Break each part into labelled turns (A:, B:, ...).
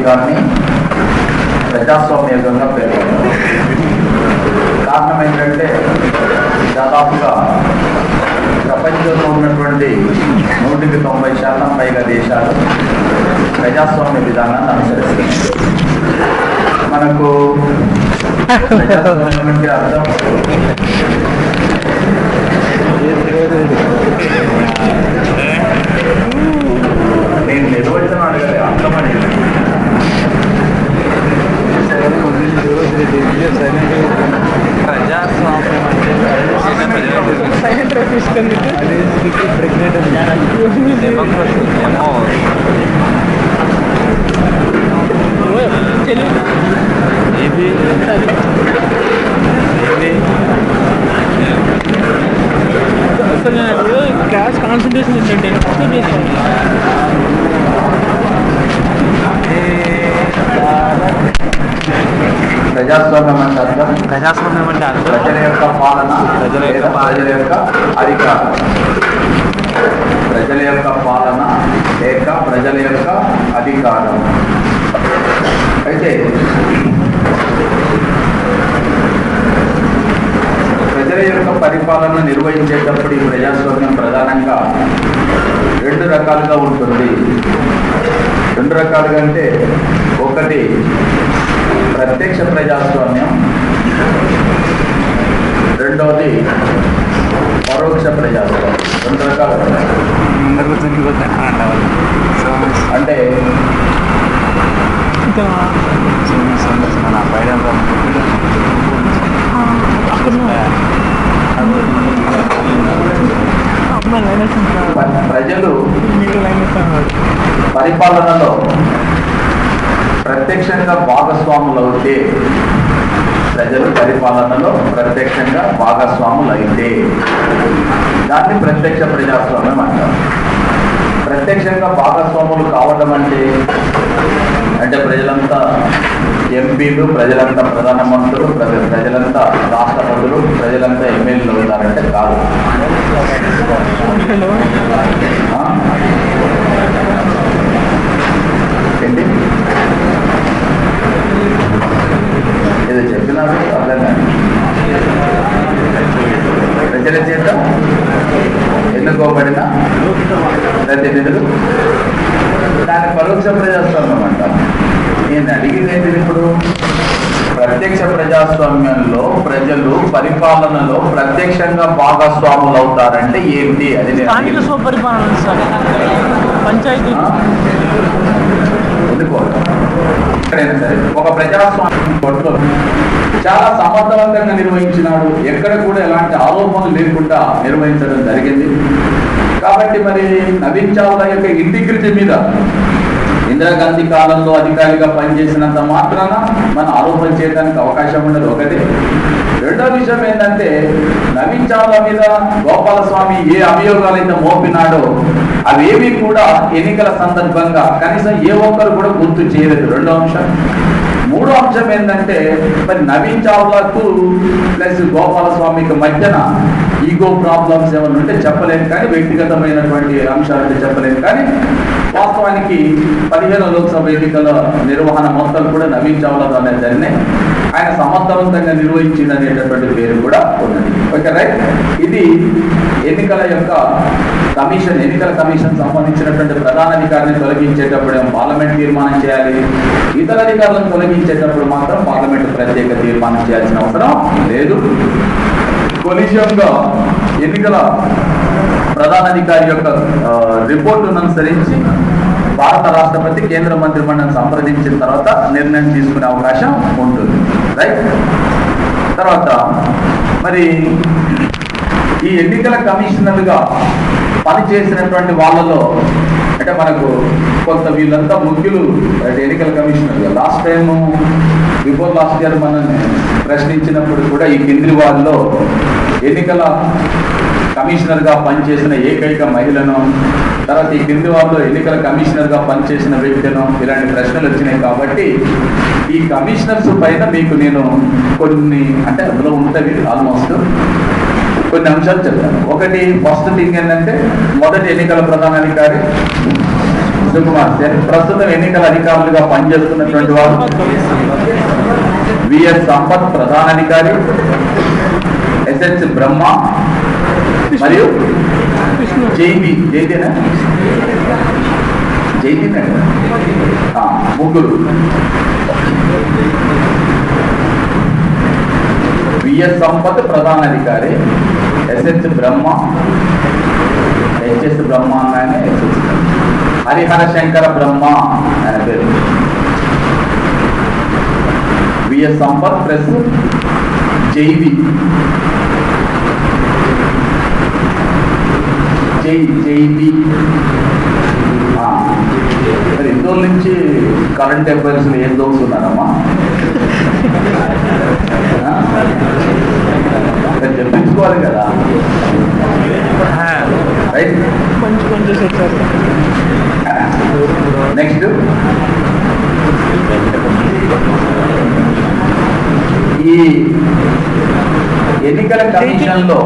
A: గారిని ప్రజాస్వామ్యంగా పేర్కొన్నారు. కారణం ఏంటంటే దాదాపుగా ప్రపంచంలో ఉన్నటువంటి 190% పైగా దేశాలు ప్రజాస్వామ్య విధానాన్ని అనుసరిస్తున్నాయి. మనకు ప్రజాస్వామ్యం అంటే అర్థం నేను నిర్వచనం అడగలే, అర్థమని
B: ప్రజాస్వామ్యం
C: అసలు క్లాస్ కాన్సన్ట్రేషన్ ఏంటంటే
A: ప్రజాస్వామ్యం అంటే అర్థం
B: ప్రజాస్వామ్యం అంటే అర్థం
A: ప్రజల యొక్క పాలన, ప్రజల యొక్క అధికారం. ప్రజల యొక్క పాలన లేక ప్రజల యొక్క అధికారం. అయితే ప్రజల యొక్క పరిపాలన నిర్వహించేటప్పుడు ఈ ప్రజాస్వామ్యం ప్రధానంగా 2 రకాలుగా ఉంటుంది. 2 రకాలుగా అంటే ఒకటి ప్రత్యక్ష ప్రజాస్వామ్యం, రెండవది పరోక్ష ప్రజాస్వామ్యం. 2 రకాలు అంటే ప్రజలు పరిపాలనలో ప్రత్యక్షంగా భాగస్వాములవుతే, ప్రజలు పరిపాలనలో ప్రత్యక్షంగా భాగస్వాములైతే దాన్ని ప్రత్యక్ష ప్రజాస్వామ్యం అంటారు. ప్రత్యక్షంగా భాగస్వాములు కావడం అంటే ప్రజలంతా ఎంపీలు, ప్రజలంతా ప్రధానమంత్రులు, ప్రజలంతా రాష్ట్రపతులు, ప్రజలంతా ఎమ్మెల్యేలు అవుతారంటే కాదు. ఏంటి ఇది చెప్పినారు అర్థం కాదు. ప్రజల చేత ఎన్నుకోబడిన ప్రతినిధులు, దాని పరోక్ష ప్రజాస్వామ్యం అంటారు. నేను అడిగింది ఏంటిది ఇప్పుడు? ప్రత్యక్ష ప్రజాస్వామ్యంలో ప్రజలు పరిపాలనలో ప్రత్యక్షంగా భాగస్వాములు అవుతారంటే ఏంటి? అది
C: పంచాయతీ
A: ఎక్కడైనా సరే ఒక ప్రజాస్వామ్యం చాలా సమర్థవంతంగా నిర్వహించినాడు. ఎక్కడ కూడా ఎలాంటి ఆరోపణలు లేకుండా నిర్వహించడం జరిగింది. కాబట్టి మరి నవీన్ చావ్లా యొక్క ఇంటిగ్రిటీ మీద ఇందిరాగాంధీ కాలంలో అధికారిగా పనిచేసినంత మాత్రాన మనం ఆరోపణ చేయడానికి అవకాశం ఉండదు. ఒకటి. రెండో విషయం ఏంటంటే నవీన్ చావ్లా మీద గోపాలస్వామి ఏ అభియోగాలు అయితే మోపినాడో అవేవి కూడా ఎన్నికల సందర్భంగా కనీసం ఏ ఒక్కరు కూడా గుర్తు చేయలేదు. రెండో అంశం. మూడో అంశం ఏంటంటే మరి నవీన్ చావ్లాకు ప్లస్ గోపాలస్వామికి మధ్యన ఈగో ప్రాబ్లమ్స్ ఏమైనా ఉంటే చెప్పలేను, కానీ వ్యక్తిగతమైనటువంటి అంశాలంటే చెప్పలేను. కానీ వాస్తవానికి 15 లోక్సభ ఎన్నికల నిర్వహణ మొత్తం కూడా నవీన్ చావ్లా ద్వారా జరిగినాయి. ఆయన సమర్థవంతంగా నిర్వహించిందనేటటువంటి పేరు కూడా ఉన్నది. Okay, right. ఇది ఎన్నికల కమిషన్ సంబంధించినటువంటి ప్రధాన అధికారిని తొలగించేటప్పుడు పార్లమెంట్ తీర్మానం చేయాలి. ఇతర అధికారులను తొలగించేటప్పుడు మాత్రం పార్లమెంట్ ప్రత్యేక తీర్మానం చేయాల్సిన అవసరం లేదు. కొలిజియంగా ఎన్నికల ప్రధానాధికారి యొక్క రిపోర్టును అనుసరించి భారత రాష్ట్రపతి కేంద్ర మంత్రిమండలిని సంప్రదించిన తర్వాత నిర్ణయం తీసుకునే అవకాశం ఉంటుంది. రైట్. తర్వాత మరి ఈ ఎన్నికల కమిషనర్గా పనిచేసినటువంటి వాళ్ళలో అంటే మనకు కొంత వీళ్ళంతా ముఖ్యులు ఎన్నికల కమిషనర్గా last time before last year మనం ప్రశ్నించినప్పుడు కూడా ఈ కేజ్రీవాల్లో ఎన్నికల కమిషనర్గా పనిచేసిన ఏకైక మహిళను, తర్వాత ఈ కేజ్రీవాల్లో ఎన్నికల కమిషనర్గా పనిచేసిన వ్యక్తులను ఇలాంటి ప్రశ్నలు వచ్చినాయి. కాబట్టి ఈ కమిషనర్స్ పైన మీకు నేను కొన్ని అంటే అందులో ఉంటుంది ఆల్మోస్ట్ కొన్ని అంశాలు చెప్తాను. ఒకటి, ఫస్ట్ థింగ్ ఏంటంటే మొదటి ఎన్నికల ప్రధానాధికారి సుకుమార్ సేన్. ప్రస్తుతం ఎన్నికల అధికారులుగా పనిచేస్తున్నటువంటి వారు విఎస్ సంపత్ ప్రధానాధికారి, ఎస్హెచ్ బ్రహ్మ మరియు జైతీనా ముగ్గురు. విఎస్ సంపత్ ప్రధానాధికారి, ఎస్హెచ్ బ్రహ్మ, హెచ్ఎస్ బ్రహ్మ అన్నాయనే, హరిహర శంకర బ్రహ్మ ఆయన పేరు. విఎస్ సంపత్ ప్లస్ జైవి మరి ఇంట్లో నుంచి కరెంట్ అఫైర్స్ ఏం దోస్తున్నారమ్మా? చెప్పించుకోవాలి కదా, రైట్? నెక్స్ట్ ఈ ఎన్నికల కమిషన్ లో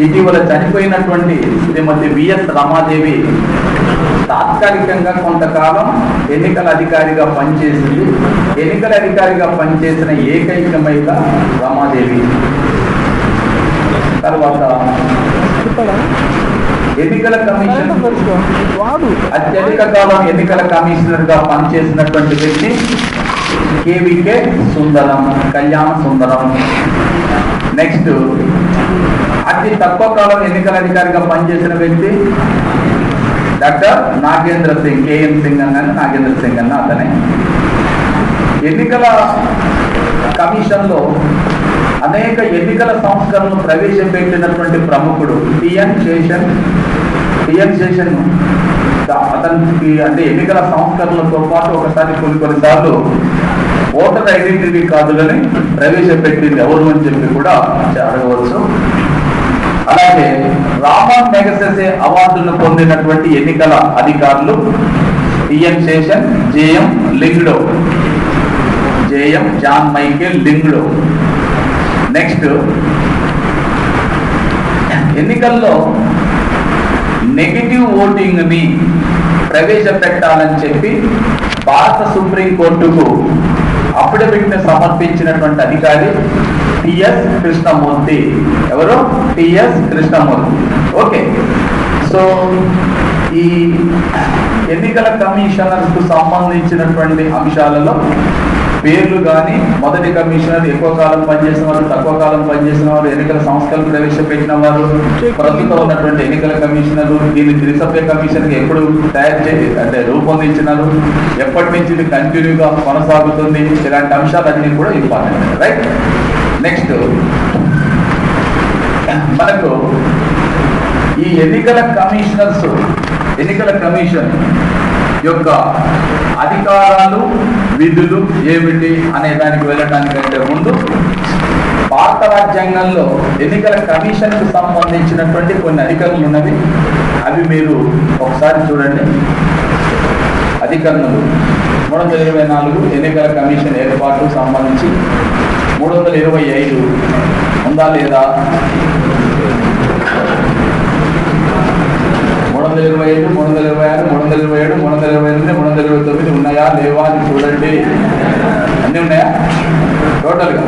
A: ఇటీవల చనిపోయినటువంటి శ్రీమతి విఎస్ రమాదేవి తాత్కాలికంగా కొంతకాలం ఎన్నికల అధికారిగా పనిచేసింది. ఎన్నికల అధికారిగా పనిచేసిన ఏకైక మహిళ రమాదేవి. తర్వాత ఎన్నికల కమిషన్ అత్యధిక కాలం ఎన్నికల కమిషనర్ గా పనిచేసినటువంటి వ్యక్తి కేవికే సుందరం, కళ్యాణ సుందరం. నెక్స్ట్ అతి తక్కువ కాలం ఎన్నికల అధికారిగా పనిచేసిన వ్యక్తి డాక్టర్ నాగేంద్ర సింగ్, కేఎం సింగ్ అన్న, నాగేంద్ర సింగ్ అన్న అతనే. ఎన్నికల కమిషన్ లో అనేక ఎన్నికల సంస్కరణలు ప్రవేశపెట్టినటువంటి ప్రముఖుడు టిఎన్ శేషన్. అతనికి అంటే ఎన్నికల సంస్కరణలతో పాటు ఒకసారి కొన్నిసార్లు ఓటర్ ఐడెంటిటీ కార్డులని ప్రవేశపెట్టింది ఎవరు అని చెప్పి కూడా అడగవచ్చు. అలాగే రామన్ మెగసెసే అవార్డును పొందినటువంటి ఎన్నికల అధికారులు TN Seshan, JM John Michael Lyngdoh. Next ఎన్నికల్లో నెగిటివ్ ఓటింగ్ ని ప్రవేశపెట్టాలని చెప్పి భారత సుప్రీంకోర్టుకు అఫిడవిట్ ని సమర్పించినటువంటి అధికారి టిఎస్ కృష్ణమూర్తి. ఎవరు? టిఎస్ కృష్ణమూర్తి. ఓకే, సో ఈ ఎన్నికల కమిషనర్ కు సంబంధించినటువంటి అంశాలలో పేర్లు కానీ, మొదటి కమిషనర్ ఎక్కువ కాలం పనిచేసిన వారు, తక్కువ కాలం పనిచేసిన వారు, ఎన్నికల సంస్థలు ప్రవేశపెట్టిన వారు, ప్రస్తుతం ఉన్నటువంటి ఎన్నికల కమిషనర్, దీన్ని త్రిసభ్య కమిషన్ ఎప్పుడు అంటే రూపొందించినారు, ఎప్పటి నుంచి ఇది కంటిన్యూగా కొనసాగుతుంది, ఇలాంటి అంశాలన్నీ కూడా ఇంపార్టెంట్, రైట్? నెక్స్ట్ మనకు ఈ ఎన్నికల కమిషన్ యొక్క అధికారాలు, విధులు ఏమిటి అనే దానికి వెళ్ళడానికంటే ముందు భారత రాజ్యాంగంలో ఎన్నికల కమిషన్ కు సంబంధించినటువంటి కొన్ని అధికారులు ఉన్నవి. అవి మీరు ఒకసారి చూడండి. అధికరణలు 324 ఎన్నికల కమిషన్ ఏర్పాటు సంబంధించి 325 ఉందా లేదా? 325, 326, 327, 328, 329 ఉన్నాయా లేవా అని చూడండి. అన్నీ ఉన్నాయా టోటల్గా?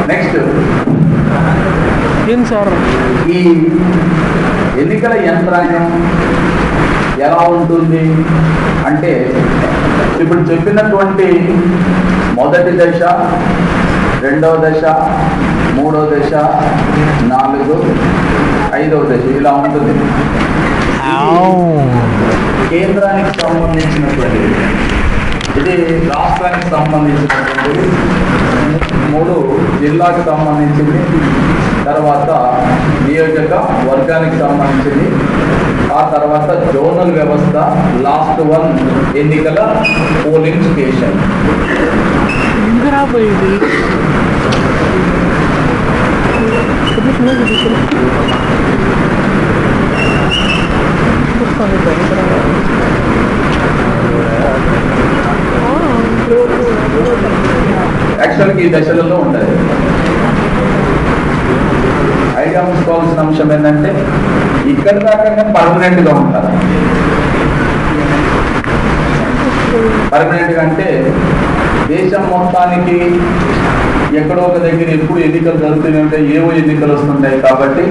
A: నెక్స్ట్ ఈ ఎన్నికల యంత్రాంగం ఎలా ఉంటుంది అంటే, ఇప్పుడు చెప్పినటువంటి మొదటి దశ, రెండవ దశ, మూడవ దశ, 4, 5వ దశ ఇలా ఉంటుంది. కేంద్రానికి సంబంధించినటువంటి, ఇది రాష్ట్రానికి సంబంధించినటువంటి, 3 జిల్లాకు సంబంధించింది, తర్వాత నియోజక వర్గానికి సంబంధించింది, ఆ తర్వాత జోనల్ వ్యవస్థ, లాస్ట్ 1 ఎన్నికల పోలింగ్ స్టేషన్. యాక్చువల్గా ఈ దశలలో ఉంటుంది. ఐడియా ఉంచుకోవాల్సిన అంశం ఏంటంటే ఇక్కడి దాకా పర్మనెంట్గా ఉంటారు. పర్మనెంట్గా అంటే దేశం మొత్తానికి ఎక్కడో ఒక దగ్గర ఎప్పుడు ఎన్నికలు జరుగుతూనే ఉంటాయి, ఏవో ఎన్నికలు వస్తుంటాయి. కాబట్టి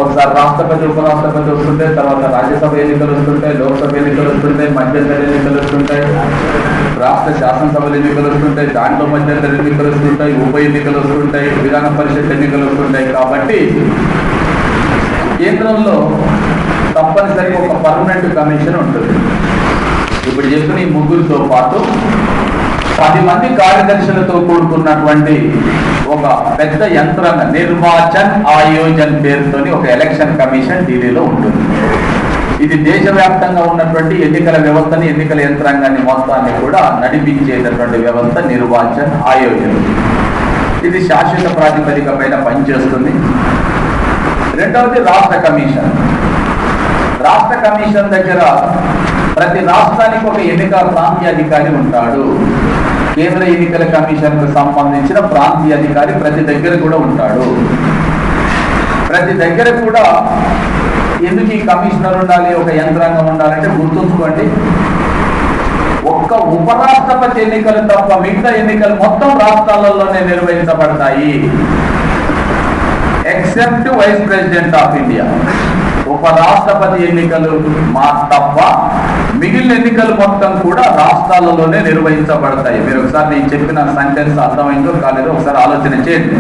A: ఒకసారి రాష్ట్రపతి ఉపరాష్ట్రపతి వస్తుంటాయి, తర్వాత రాజ్యసభ ఎన్నికలు వస్తుంటాయి, లోక్సభ ఎన్నికలు వస్తుంటాయి, మధ్యంతర ఎన్నికలు వస్తుంటాయి, రాష్ట్ర శాసనసభలు ఎన్నికలు వస్తుంటాయి, దాంట్లో మధ్యంతర ఎన్నికలు వస్తుంటాయి, ఉప ఎన్నికలు వస్తుంటాయి, విధాన పరిషత్ ఎన్నికలు వస్తుంటాయి. కాబట్టి కేంద్రంలో తప్పనిసరిగా ఒక పర్మనెంట్ కమిషన్ ఉంటుంది. ఇప్పుడు చెప్పిన ఈ ముగ్గురితో పాటు 10 మంది కార్యదర్శులతో కూడుకున్నటువంటి ఒక పెద్ద యంత్రాంగ నిర్వాచన్ ఆయోజన్ పేరుతోని ఒక ఎలక్షన్ కమిషన్ ఢిల్లీలో ఉంటుంది. ఇది దేశవ్యాప్తంగా ఉన్నటువంటి ఎన్నికల వ్యవస్థని, ఎన్నికల యంత్రాంగాన్ని మొత్తాన్ని కూడా నడిపించేటటువంటి వ్యవస్థ నిర్వాచన్ ఆయోజన్. ఇది శాశ్వత ప్రాతిపదిక పైన పనిచేస్తుంది. రెండవది రాష్ట్ర కమిషన్. రాష్ట్ర కమిషన్ దగ్గర ప్రతి రాష్ట్రానికి ఒక ఎన్నికల ప్రాంతీయ అధికారి ఉంటాడు. కేంద్ర ఎన్నికల కమిషన్ కు సంబంధించిన ప్రాంతీయ అధికారి ప్రతి దగ్గర కూడా ఉంటాడు. ప్రతి దగ్గర కూడా ఎందుకు ఈ కమిషనర్ ఉండాలి, ఒక యంత్రాంగం ఉండాలంటే గుర్తుంచుకోండి, ఒక్క ఉపరాష్ట్రపతి ఎన్నికలు తప్ప మిగతా ఎన్నికలు మొత్తం రాష్ట్రాలలోనే నిర్వహించబడతాయి. Except vice president of India. ఉపరాష్ట్రపతి ఎన్నికలు మా తప్ప మిగిలిన ఎన్నికలు మొత్తం కూడా రాష్ట్రాలలోనే నిర్వహించబడతాయి. మీరు ఒకసారి నేను చెప్పిన సెంటెన్స్ అర్థమైందో కాలేదో ఒకసారి ఆలోచన చేయండి.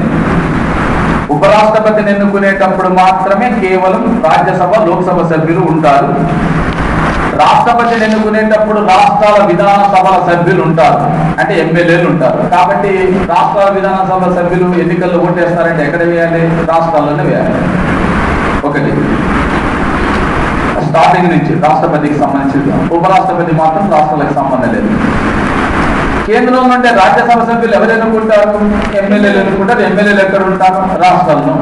A: ఉపరాష్ట్రపతిని ఎన్నుకునేటప్పుడు మాత్రమే కేవలం రాజ్యసభ లోక్సభ సభ్యులు ఉంటారు. రాష్ట్రపతిని ఎన్నుకునేటప్పుడు రాష్ట్రాల విధానసభల సభ్యులు ఉంటారు, అంటే ఎమ్మెల్యేలు ఉంటారు. కాబట్టి రాష్ట్రాల విధానసభ సభ్యులు ఎన్నికల్లో ఓటేస్తారంటే ఎక్కడ వేయాలి? రాష్ట్రాల్లోనే వేయాలి. ఒకటి స్టార్టింగ్ నుంచి రాష్ట్రపతికి సంబంధించి, ఉపరాష్ట్రపతి మాత్రం రాష్ట్రాలకు సంబంధం లేదు. కేంద్రంలో ఉండే రాజ్యసభ సభ్యులు ఎవరు ఎన్నుకుంటారు? ఎమ్మెల్యేలు ఎన్నుకుంటారు. ఎమ్మెల్యేలు ఎక్కడ ఉంటారు? రాష్ట్రాల్లో.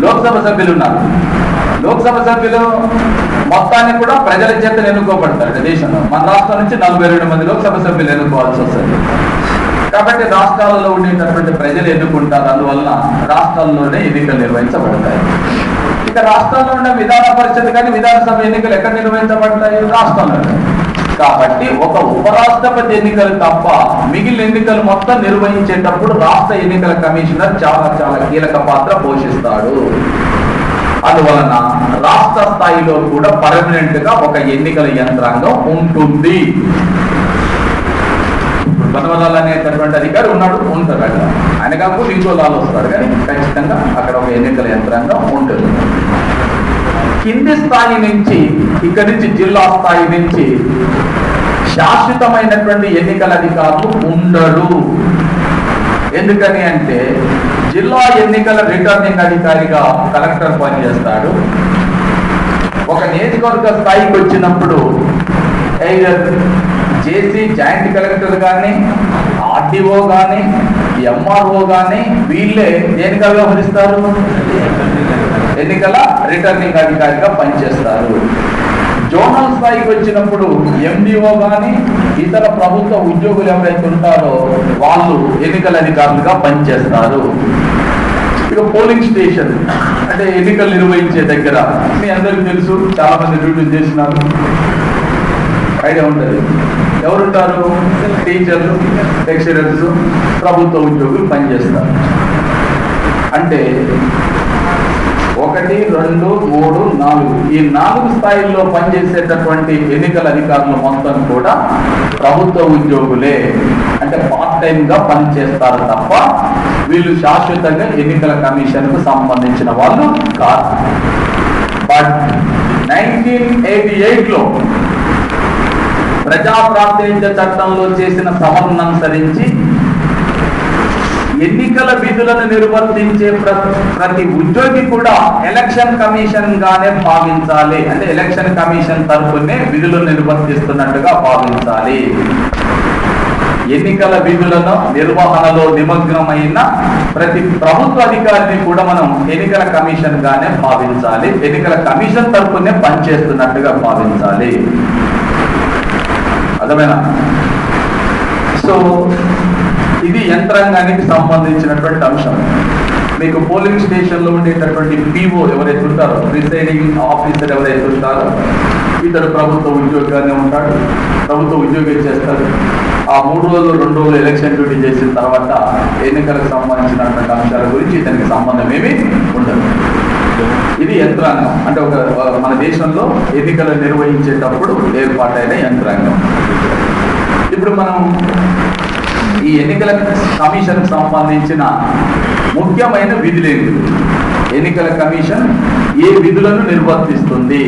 A: లోక్సభ సభ్యులు ఉన్నారు. లోక్సభ సభ్యులు మొత్తాన్ని కూడా ప్రజల చేత ఎన్నుకోబడతారు. దేశంలో మన రాష్ట్రం నుంచి 42 మంది లోక్సభ సభ్యులు ఎన్నుకోవాల్సి వస్తుంది. కాబట్టి రాష్ట్రాలలో ఉండేటటువంటి ప్రజలు ఎన్నుకుంటారు. అందువలన రాష్ట్రాల్లోనే ఎన్నికలు నిర్వహించబడతాయి. ఇక రాష్ట్రాల్లో ఉండే విధాన పరిషత్ కానీ విధానసభ ఎన్నికలు ఎక్కడ నిర్వహించబడతాయి? రాష్ట్రంలోనే. కాబట్టి ఒక ఉపరాష్ట్రపతి ఎన్నికలు తప్ప మిగిలిన ఎన్నికలు మొత్తం నిర్వహించేటప్పుడు రాష్ట్ర ఎన్నికల కమిషనర్ చాలా కీలక పాత్ర పోషిస్తాడు. అందువలన రాష్ట్ర స్థాయిలో కూడా పర్మనెంట్ గా ఒక ఎన్నికల యంత్రాంగం ఉంటుంది. బనవలాల్ అనేటటువంటి అధికారి ఉంటారు అక్కడ. ఆయన కాకుండా ఇంకో లాలు వస్తారు, కానీ ఖచ్చితంగా అక్కడ ఒక ఎన్నికల యంత్రాంగం ఉంటుంది. కింది స్థాయి నుంచి, ఇక్కడి నుంచి జిల్లా స్థాయి నుంచి శాశ్వతమైనటువంటి ఎన్నికల అధికారులు ఉండరు. ఎందుకని అంటే జిల్లా ఎన్నికల రిటర్నింగ్ అధికారిగా కలెక్టర్ పనిచేస్తాడు. ఒక నియోజకవర్గ స్థాయికి వచ్చినప్పుడు జేసీ జాయింట్ కలెక్టర్ కానీ, ఆర్టీఓ కానీ, ఎంఆర్ఓ కానీ వీళ్ళే దేనిగా వ్యవహరిస్తారు? ఎన్నికల రిటర్నింగ్ అధికారిగా పనిచేస్తారు. జోనల్ స్థాయికి వచ్చినప్పుడు ఎండిఓ కానీ ఇతర ప్రభుత్వ ఉద్యోగులు ఎవరైతే ఉంటారో వాళ్ళు ఎన్నికల అధికారులుగా పనిచేస్తారు. ఇక పోలింగ్ స్టేషన్ అంటే ఎన్నికలు నిర్వహించే దగ్గర మీ అందరికీ తెలుసు, చాలా మంది డ్యూటీలు చేసినారు, ఐడియా ఉంటుంది. ఎవరుంటారు? టీచర్లు, లెక్చరర్స్, ప్రభుత్వ ఉద్యోగులు పనిచేస్తారు. అంటే 1, 2, 3, 4 ఈ 4 స్థాయిల్లో పనిచేసేటటువంటి ఎన్నికల అధికారులు మొత్తం కూడా ప్రభుత్వ ఉద్యోగులే. అంటే పార్ట్ టైం గా పనిచేస్తారు తప్ప వీళ్ళు శాశ్వతంగా ఎన్నికల కమిషన్ కు సంబంధించిన వాళ్ళు కాదు. బట్ 1988లో ప్రజా ప్రాతినిధ్య చట్టంలో చేసిన సవరణ అనుసరించి ఎన్నికల విధులను నిర్వర్తించే ప్రతి ఉద్యోగి కూడా ఎలక్షన్ కమిషన్ గానే భావించాలి. అంటే ఎలక్షన్ కమిషన్ తరఫునే విధులను నిర్వర్తిస్తున్నట్టుగా భావించాలి. ఎన్నికల విధులను నిర్వహణలో నిమగ్నమైన ప్రతి ప్రభుత్వ అధికారిని కూడా మనం ఎన్నికల కమిషన్ గానే భావించాలి, ఎన్నికల కమిషన్ తరపునే పనిచేస్తున్నట్టుగా భావించాలి. అర్థమేనా? సో ఇది యంత్రాంగానికి సంబంధించినటువంటి అంశం. మీకు పోలింగ్ స్టేషన్లో ఉండేటటువంటి పిఓ ఎవరైతే ఉంటారో, ప్రిసైడింగ్ ఆఫీసర్ ఎవరైతే ఉంటారో, ఇతడు ప్రభుత్వ ఉద్యోగానే ఉంటాడు, ప్రభుత్వ ఉద్యోగం చేస్తాడు. ఆ 3 రోజులు 2 రోజులు ఎలక్షన్ డ్యూటీ చేసిన తర్వాత ఎన్నికలకు సంబంధించినటువంటి అంశాల గురించి ఇతనికి సంబంధం ఏమీ ఉండదు. ఇది యంత్రాంగం అంటే మన దేశంలో ఎన్నికలు నిర్వహించేటప్పుడు ఏర్పాటైన యంత్రాంగం. ఇప్పుడు మనం ఈ ఎన్నికల కమిషన్ సంబంధించిన ముఖ్యమైన విధులేంటి, ఎన్నికల కమిషన్ ఏ విధులను నిర్వర్తిస్తుంది?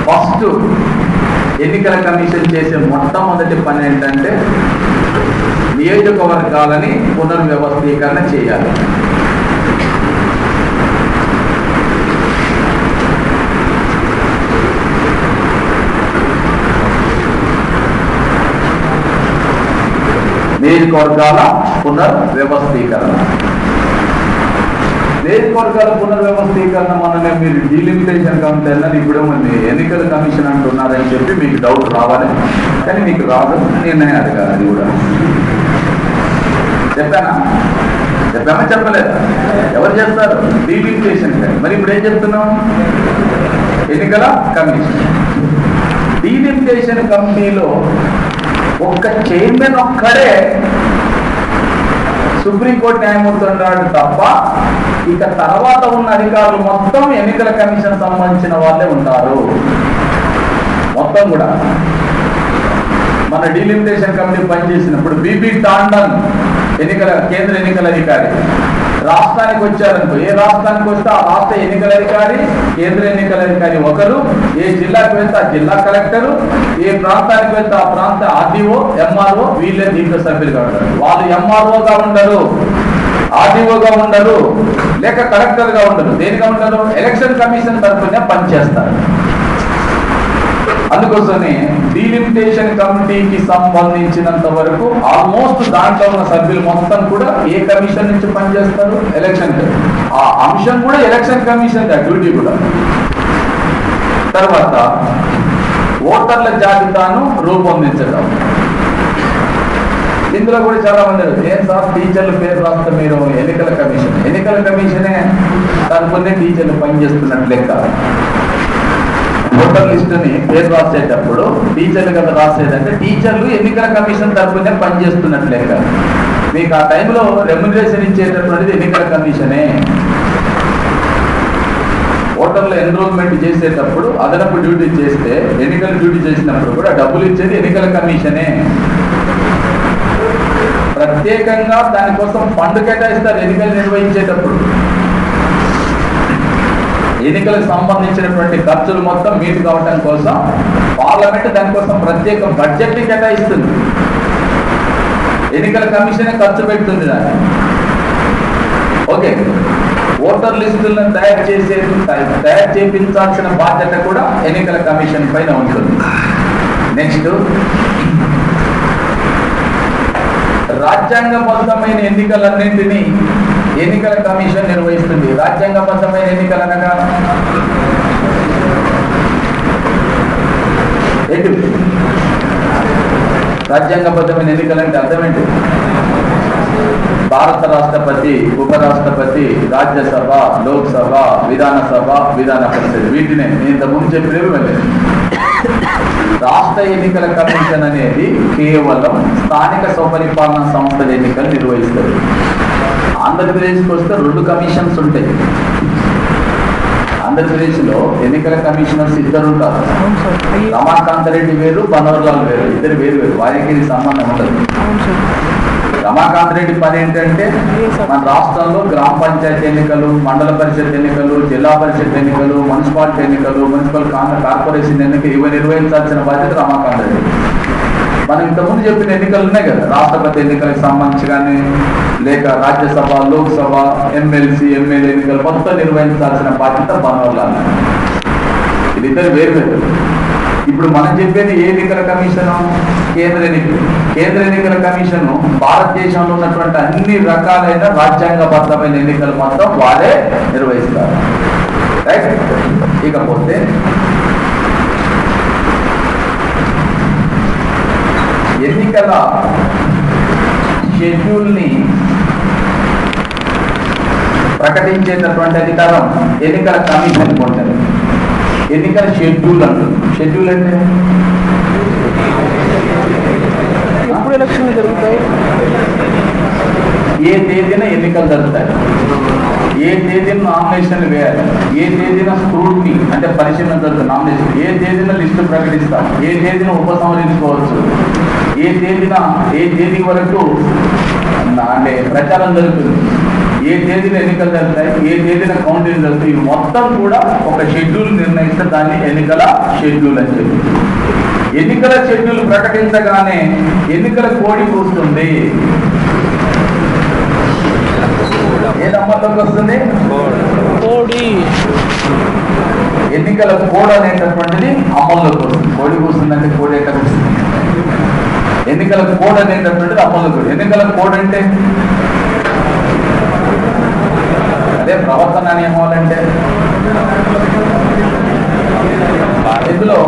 A: ఫస్ట్ ఎన్నికల కమిషన్ చేసే మొట్టమొదటి పని ఏంటంటే నియోజకవర్గాలని పునర్వ్యవస్థీకరణ చేయాలి. నియోజకవర్గాల పునర్వ్యవస్థీకరణ. నియోజకవర్గాల పునర్వ్యవస్థీకరణ మననే మీరు డీలిమిటేషన్ కమిటీ అన్నది ఇప్పుడు ఎన్నికల కమిషన్ అంటున్నారని చెప్పి మీకు డౌట్ రావాలి, కానీ మీకు రాదు. నేనే అడగాలి, అది కూడా చెప్పామా చెప్పలేదా? ఎవరు చేస్తారు? డీలిమిటేషన్. మరి ఇప్పుడు ఏం చెప్తున్నాం? ఎన్నికల కమిషన్. డీలిమిటేషన్ కమిటీలో ఒక్క చైర్మన్ ఒక్కడే సుప్రీంకోర్టు న్యాయమూర్తి ఉన్నాడు తప్ప ఇక తర్వాత ఉన్న అధికారులు మొత్తం ఎన్నికల కమిషన్ సంబంధించిన వాళ్ళే ఉంటారు. మొత్తం కూడా మన డీలిమిటేషన్ కమిటీ పనిచేసినప్పుడు బిపి టాండన్ కేంద్ర ఎన్నికల అధికారి రాష్ట్రానికి వచ్చారనుకో, ఏ రాష్ట్రానికి వస్తే ఆ రాష్ట్ర ఎన్నికల అధికారి, కేంద్ర ఎన్నికల అధికారి ఒకరు, ఏ జిల్లాకి వెళ్తే ఆ జిల్లా కలెక్టరు, ఏ ప్రాంతానికి వెళ్తే ఆ ప్రాంత ఆర్డీఓ, ఎంఆర్ఓ, వీళ్ళే దీంట్లో సభ్యులుగా ఉంటారు. వాళ్ళు ఎంఆర్ఓగా ఉండరు, ఆర్డీఓగా ఉండరు, లేక కలెక్టర్గా ఉండరు. దేనిగా ఉండరు? ఎలక్షన్ కమిషన్ తరఫున పనిచేస్తారు. అందుకోసమే డీలిమిటేషన్ కమిటీకి సంబంధించినంత వరకు ఆల్మోస్ట్ దాంట్లో ఉన్న సభ్యులు మొత్తం కూడా ఏ కమిషన్ నుంచి పనిచేస్తారు? ఎలక్షన్. ఆ అంశం కూడా ఎలక్షన్ కమిషన్ డ్యూటీ కూడా. తర్వాత ఓటర్ల జాబితాను రూపొందించడం. ఇందులో కూడా చాలా మంది ఏం సార్ టీచర్ల పేరు రాస్తే మీరు ఎన్నికల కమిషనే తరపునే టీచర్లు పనిచేస్తున్నట్లు లెక్క. ఓటర్ లిస్టుని పేరు రాసేటప్పుడు టీచర్లు కదా రాసేదంటే టీచర్లు ఎన్నికల కమిషన్ తరపునే పనిచేస్తున్నట్లు లెక్క. మీకు ఆ టైంలో రెమ్యునరేషన్ ఇచ్చేటటువంటిది ఎన్నికల కమిషనే. ఓటర్లు ఎన్రోల్మెంట్ చేసేటప్పుడు అదనపు డ్యూటీ చేస్తే, ఎన్నికల డ్యూటీ చేసినప్పుడు కూడా డబ్బులు ఇచ్చేది ఎన్నికల కమిషనే. ప్రత్యేకంగా దానికోసం ఫండ్ కేటాయిస్తారు ఎన్నికలు నిర్వహించేటప్పుడు. ఎన్నికలకు సంబంధించినటువంటి ఖర్చులు మొత్తం మీట్ కావడం కోసం పార్లమెంట్ దానికోసం ప్రత్యేక బడ్జెట్ కేటాయిస్తుంది. ఎన్నికల కమిషనే ఖర్చు పెడుతుంది దాన్ని. ఓకే, ఓటర్ లిస్టులను తయారు చేయించాల్సిన బాధ్యత కూడా ఎన్నికల కమిషన్ పైన ఉంటుంది. నెక్స్ట్, రాజ్యాంగబద్ధమైన ఎన్నికలన్నింటినీ ఎన్నికల కమిషన్ నిర్వహిస్తుంది. రాజ్యాంగబద్ధమైన ఎన్నికలు అనగా ఏంటి? రాజ్యాంగబద్ధమైన ఎన్నికలంటే అర్థమేంటి? భారత రాష్ట్రపతి, ఉపరాష్ట్రపతి, రాజ్యసభ, లోక్సభ, విధానసభ, విధాన పరిషత్, వీటినే నేను ఇంతకుముందు చెప్పినవి వెళ్ళలేదు. రాష్ట్ర ఎన్నికల కమిషన్ అనేది కేవలం స్థానిక స్వపరిపాలన సంస్థల ఎన్నికలు నిర్వహిస్తారు. ఆంధ్రప్రదేశ్కి వస్తే 2 కమిషన్స్ ఉంటాయి. ఆంధ్రప్రదేశ్లో ఎన్నికల కమిషనర్స్ 2 ఉంటారు. రమాకాంత్ రెడ్డి వేరు, బనవర్లాల్ వేరు, ఇద్దరు వేరు వేరు. వారికి సంబంధం ఉండదు. రమాకాంత్ రెడ్డి పని ఏంటంటే మన రాష్ట్రంలో గ్రామ పంచాయతీ ఎన్నికలు, మండల పరిషత్ ఎన్నికలు, జిల్లా పరిషత్ ఎన్నికలు, మున్సిపాలిటీ ఎన్నికలు, మున్సిపల్ కార్పొరేషన్ ఎన్నికలు ఇవి నిర్వహించాల్సిన బాధ్యత రమాకాంత్ రెడ్డి. మనం ఇంతకుముందు చెప్పిన ఎన్నికలు ఉన్నాయి కదా, రాష్ట్రపతి ఎన్నికలకు సంబంధించి కానీ లేక రాజ్యసభ, లోక్సభ, ఎమ్మెల్సీ, ఎమ్మెల్యే ఎన్నికలు మొత్తం నిర్వహించాల్సిన బాధ్యత మనవల్లాలి. ఇది ఇద్దరు వేరు. ఇప్పుడు మనం చెప్పేది ఏ ఎన్నికల కమిషన్? కేంద్ర ఎన్నికల కమిషన్ భారతదేశంలో ఉన్నటువంటి అన్ని రకాలైన రాజ్యాంగబద్ధమైన ఎన్నికలు మొత్తం వారే నిర్వహిస్తారు. రైట్. ఇకపోతే ఎన్నికల షెడ్యూల్ని ప్రకటించేటటువంటి అధికారం ఎన్నికల కమిషన్ ఉంటుంది. ఎన్నికల షెడ్యూల్ అంటుంది. షెడ్యూల్ అంటే
C: ఎప్పుడు ఎలక్షన్లు జరుగుతాయి,
A: ఏ తేదీన ఎన్నికలు జరుగుతాయి, ఏ తేదీన నామినేషన్లు వేయాలి, ఏ తేదీన స్క్రూటినీ అంటే పరిశీలన జరుగుతుంది, నామినేషన్ ఏ తేదీన లిస్టు ప్రకటిస్తాం, ఏ తేదీన ఉపసంహరించుకోవచ్చు, ఏ తేదీ వరకు అంటే ప్రచారం జరుగుతుంది, ఏ తేదీన ఎన్నికలు జరుగుతాయి, ఏ తేదీన కౌంటింగ్ జరుగుతాయి, ఇవి మొత్తం కూడా ఒక షెడ్యూల్ నిర్ణయిస్తే దాన్ని ఎన్నికల షెడ్యూల్ అని చెప్పి. ఎన్నికల షెడ్యూల్ ప్రకటించగానే ఎన్నికల కోడి కూస్తుంది. ఏది అమల్లోకి వస్తుంది?
C: కోడి.
A: ఎన్నికల కోడ్ అనేటటువంటిది అమల్లోకి వస్తుంది. కోడి కూస్తుందంటే కోడి ఎక్కడ వస్తుంది? ఎన్నికల కోడ్ అనేటటువంటిది అమల్లోకి వస్తుంది. ఎన్నికల కోడ్ అంటే అదే ప్రవర్తన నియమాలు అంటే. ఇందులో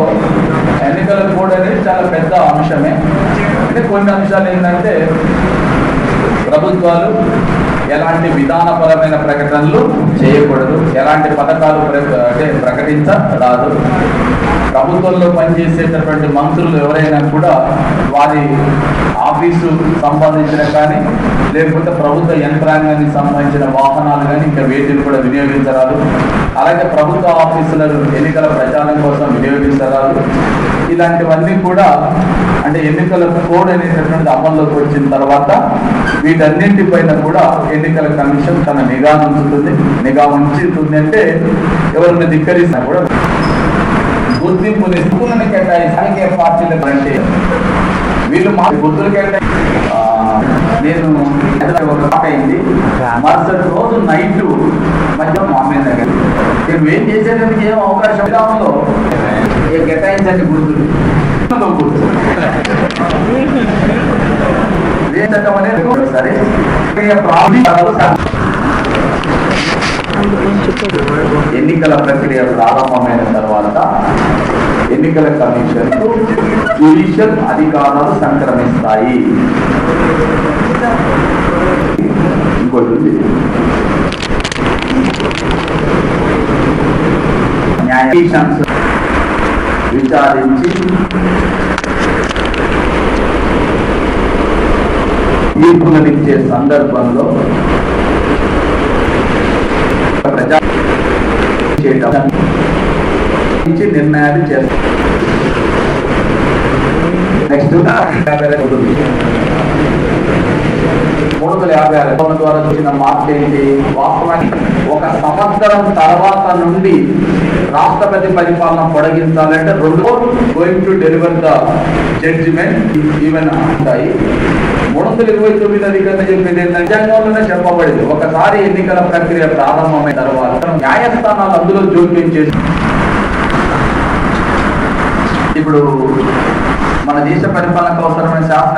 A: ఎన్నికల కోడ్ అనేది చాలా పెద్ద అంశమే. అంటే కొన్ని అంశాలు ఏంటంటే ప్రభుత్వాలు ఎలాంటి విధానపరమైన ప్రకటనలు చేయకూడదు, ఎలాంటి పథకాలు ప్రకటించరాదు. ప్రభుత్వంలో పనిచేసేటటువంటి మంత్రులు ఎవరైనా కూడా వారి ఆఫీసు సంబంధించిన కానీ లేకపోతే ప్రభుత్వ యంత్రాంగానికి సంబంధించిన వాహనాలు కానీ ఇంకా వేటిని కూడా వినియోగించరాదు. అలాగే ప్రభుత్వ ఆఫీసులను ఎన్నికల ప్రచారం కోసం వినియోగించరాదు. ఇలాంటివన్నీ కూడా అంటే ఎన్నికల కోడ్ అనేటటువంటి అమల్లోకి వచ్చిన తర్వాత వీటన్నింటిపైన కూడా ఎన్నికల కమిషన్ తన నిఘా ఉంచుతుంది. అంటే ఎవరిని ధిక్కరిస్తున్నా కూడా గుర్తింపుని స్కూళ్ళని కేటాయిస్తానికి పార్టీలకు అంటే వీళ్ళు మా గుర్తులు కేటాయి. నేను ఒక మాట అయింది, మరుసటి రోజు నైట్ మధ్య మా అమ్మాయి దగ్గర నేను ఏం చేసేందుకు ఏం అవకాశం విధానంలో కేటాయించండి గుర్తులు చట్టం అనేది సరే. ఎన్నికల ప్రక్రియ ప్రారంభమైన తర్వాత ఎన్నికల కమిషన్ జ్యుడిషియల్ అధికారాలు సంక్రమిస్తాయి. ఇంకోటి న్యాయాధీశాంశ విచారించి తీర్పులనిచ్చే సందర్భంలో ప్రజా నిర్ణయాలు చేస్తారు. నెక్స్ట్ 356 ద్వారా వచ్చిన మార్పు ఏంటి? వాస్తవానికి 1 సంవత్సరం తర్వాత నుండి రాష్ట్రపతి పరిపాలన పొడిగించాలంటే 2 going to deliver the judgement even ఉంటాయి. 329 అధికారులు చెప్పింది రాజ్యాంగంలోనే చెప్పబడింది, ఒకసారి ఎన్నికల ప్రక్రియ ప్రారంభమైన తర్వాత న్యాయస్థానాలు అందులో జోక్యం చేసి ఇప్పుడు మన దేశ పరిపాలనకు అవసరమైన శాసన